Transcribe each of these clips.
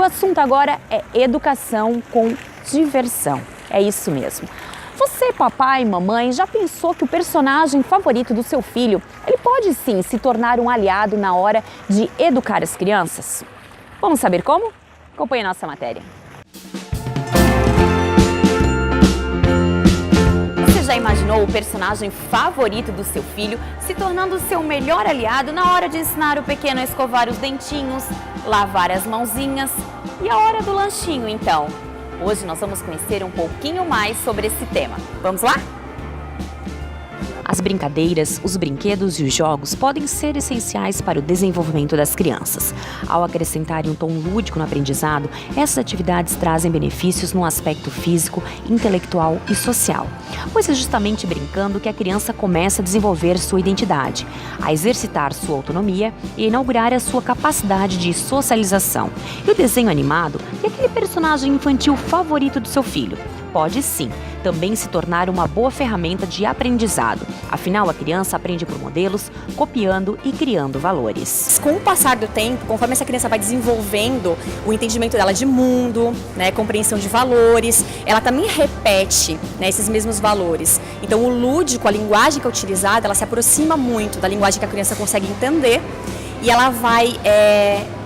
assunto agora é educação com diversão. É isso mesmo. Você, papai e mamãe, já pensou que o personagem favorito do seu filho, ele pode sim se tornar um aliado na hora de educar as crianças? Vamos saber como? Acompanhe a nossa matéria. Você já imaginou o personagem favorito do seu filho se tornando seu melhor aliado na hora de ensinar o pequeno a escovar os dentinhos, lavar as mãozinhas e a hora do lanchinho, então? Hoje nós vamos conhecer um pouquinho mais sobre esse tema. Vamos lá? As brincadeiras, os brinquedos e os jogos podem ser essenciais para o desenvolvimento das crianças. Ao acrescentarem um tom lúdico no aprendizado, essas atividades trazem benefícios no aspecto físico, intelectual e social. Pois é justamente brincando que a criança começa a desenvolver sua identidade, a exercitar sua autonomia e a inaugurar a sua capacidade de socialização. E o desenho animado é aquele personagem infantil favorito do seu filho. Pode sim também se tornar uma boa ferramenta de aprendizado. Afinal, a criança aprende por modelos, copiando e criando valores. Com o passar do tempo, conforme essa criança vai desenvolvendo o entendimento dela de mundo, compreensão de valores, ela também repete, esses mesmos valores. Então, o lúdico, a linguagem que é utilizada, ela se aproxima muito da linguagem que a criança consegue entender e ela vai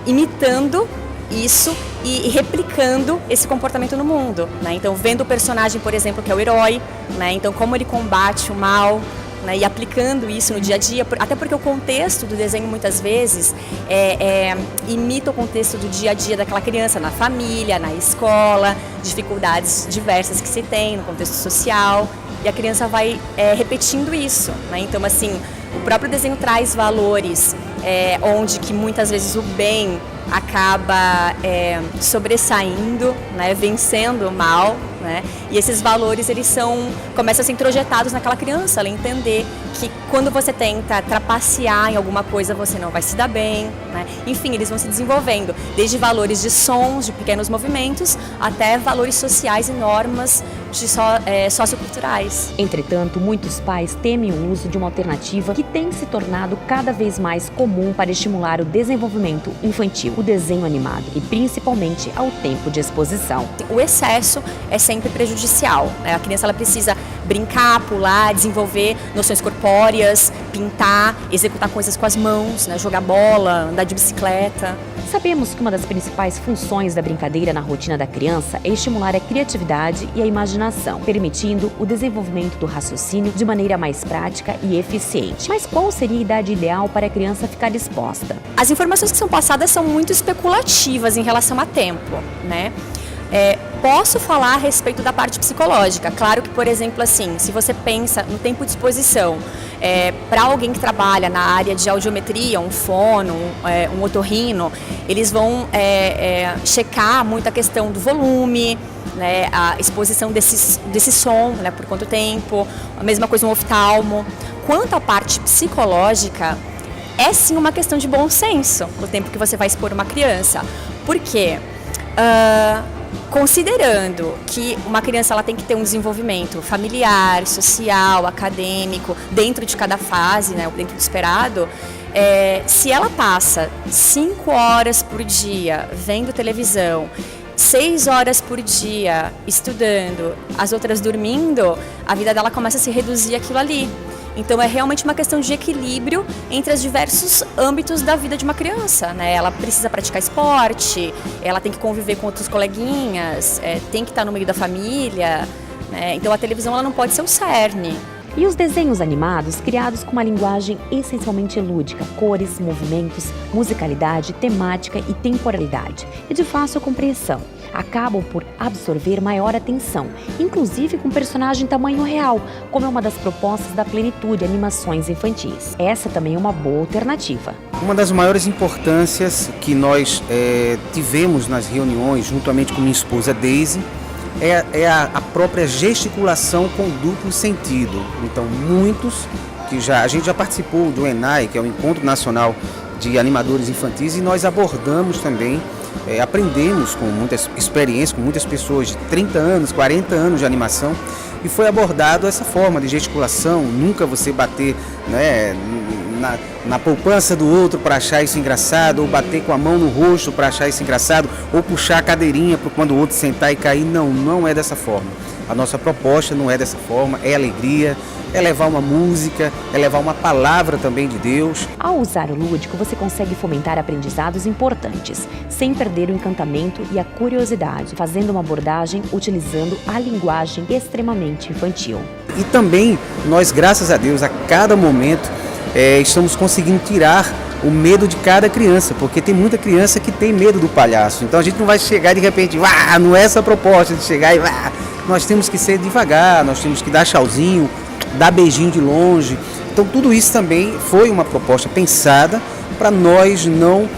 imitando isso e replicando esse comportamento no mundo, Então, vendo o personagem, por exemplo, que é o herói, Então, como ele combate o mal, e aplicando isso no dia a dia, até porque o contexto do desenho muitas vezes imita o contexto do dia a dia daquela criança, na família, na escola, dificuldades diversas que se tem no contexto social, e a criança vai repetindo isso, Então, assim, o próprio desenho traz valores onde que muitas vezes o bem acaba sobressaindo, vencendo o mal, e esses valores eles começam a ser introjetados naquela criança, ela entender que quando você tenta trapacear em alguma coisa você não vai se dar bem, Enfim, eles vão se desenvolvendo, desde valores de sons, de pequenos movimentos, até valores sociais e normas socioculturais. Entretanto, muitos pais temem o uso de uma alternativa que tem se tornado cada vez mais comum para estimular o desenvolvimento infantil, o desenho animado e principalmente ao tempo de exposição. O excesso é sempre prejudicial, A criança ela precisa brincar, pular, desenvolver noções corpóreas, pintar, executar coisas com as mãos, jogar bola, andar de bicicleta. Sabemos que uma das principais funções da brincadeira na rotina da criança é estimular a criatividade e a imaginação, permitindo o desenvolvimento do raciocínio de maneira mais prática e eficiente. Mas qual seria a idade ideal para a criança ficar exposta? As informações que são passadas são muito especulativas em relação a tempo, Posso falar a respeito da parte psicológica. Claro que, por exemplo, assim, se você pensa no tempo de exposição, para alguém que trabalha na área de audiometria, um fono, um otorrino, eles vão checar muito a questão do volume, a exposição desse som, por quanto tempo, a mesma coisa um oftalmo. Quanto à parte psicológica, é sim uma questão de bom senso no tempo que você vai expor uma criança. Por quê? Considerando que uma criança ela tem que ter um desenvolvimento familiar, social, acadêmico, dentro de cada fase, dentro do esperado, se ela passa 5 horas por dia vendo televisão, 6 horas por dia estudando, as outras dormindo, a vida dela começa a se reduzir àquilo ali. Então é realmente uma questão de equilíbrio entre os diversos âmbitos da vida de uma criança, Ela precisa praticar esporte, ela tem que conviver com outros coleguinhas, tem que estar no meio da família, Então a televisão ela não pode ser o cerne. E os desenhos animados, criados com uma linguagem essencialmente lúdica, cores, movimentos, musicalidade, temática e temporalidade, e de fácil compreensão, acabam por absorver maior atenção, inclusive com personagem em tamanho real, como é uma das propostas da Plenitude Animações Infantis. Essa também é uma boa alternativa. Uma das maiores importâncias que nós tivemos nas reuniões, juntamente com minha esposa Daisy, é a própria gesticulação com duplo sentido. Então, muitos a gente já participou do ENAI, que é o Encontro Nacional de Animadores Infantis, e nós abordamos também, aprendemos com muitas experiências, com muitas pessoas de 30 anos, 40 anos de animação, e foi abordado essa forma de gesticulação, nunca você bater na poupança do outro para achar isso engraçado, ou bater com a mão no rosto para achar isso engraçado, ou puxar a cadeirinha para quando o outro sentar e cair. Não é dessa forma. A nossa proposta não é dessa forma, é alegria, é levar uma música, é levar uma palavra também de Deus. Ao usar o lúdico, você consegue fomentar aprendizados importantes, sem perder o encantamento e a curiosidade, fazendo uma abordagem utilizando a linguagem extremamente infantil. E também nós, graças a Deus, a cada momento estamos conseguindo tirar o medo de cada criança, porque tem muita criança que tem medo do palhaço. Então a gente não vai chegar de repente, não é essa a proposta de chegar e nós temos que ser devagar, nós temos que dar tchauzinho, dar beijinho de longe. Então tudo isso também foi uma proposta pensada para nós não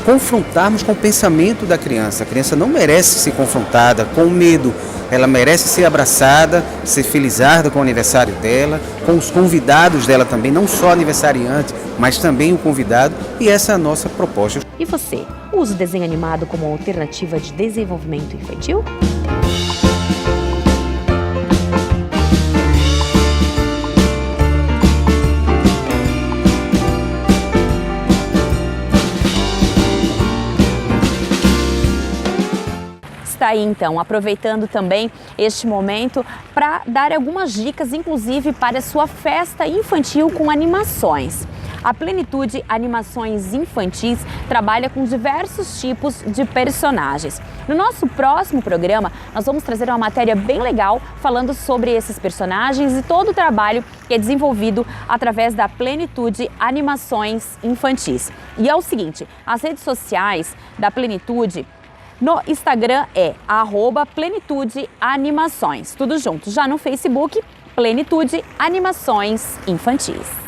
confrontarmos com o pensamento da criança. A criança não merece ser confrontada com medo, ela merece ser abraçada, ser felizarda com o aniversário dela, com os convidados dela também, não só aniversariante, mas também o convidado, e essa é a nossa proposta. E você, usa o desenho animado como alternativa de desenvolvimento infantil? Está aí então, aproveitando também este momento para dar algumas dicas, inclusive para a sua festa infantil com animações. A Plenitude Animações Infantis trabalha com diversos tipos de personagens. No nosso próximo programa, nós vamos trazer uma matéria bem legal falando sobre esses personagens e todo o trabalho que é desenvolvido através da Plenitude Animações Infantis. E é o seguinte, as redes sociais da Plenitude no Instagram é @plenitudeanimações, tudo junto. Já no Facebook, Plenitude Animações Infantis.